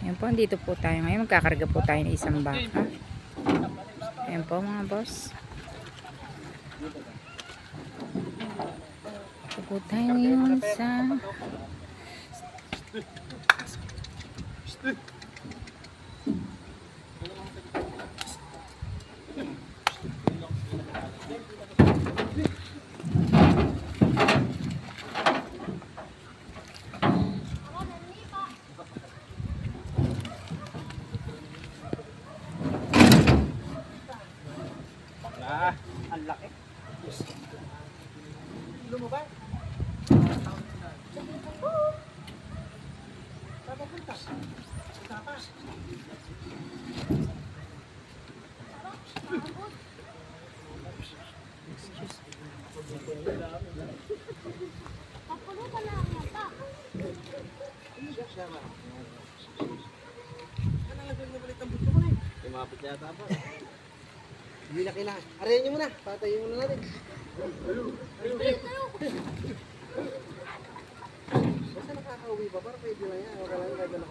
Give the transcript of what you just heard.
Ayan po, dito po tayo ngayon. Magkakarga po tayo ng isang baka. Ayan po mga boss. Dito po tayo ngayon sa ang laki. Lumabas. Papapunta. Tapas. Papulo ka lang yata. Ano lang yung nabalit ang buto ko na eh? Tumapit yata pa. Hindi na kailangan. Arayin nyo muna. Patayin muna natin. Basta nakakauwi pa. Para pwede lang yan. Wala lang gagawin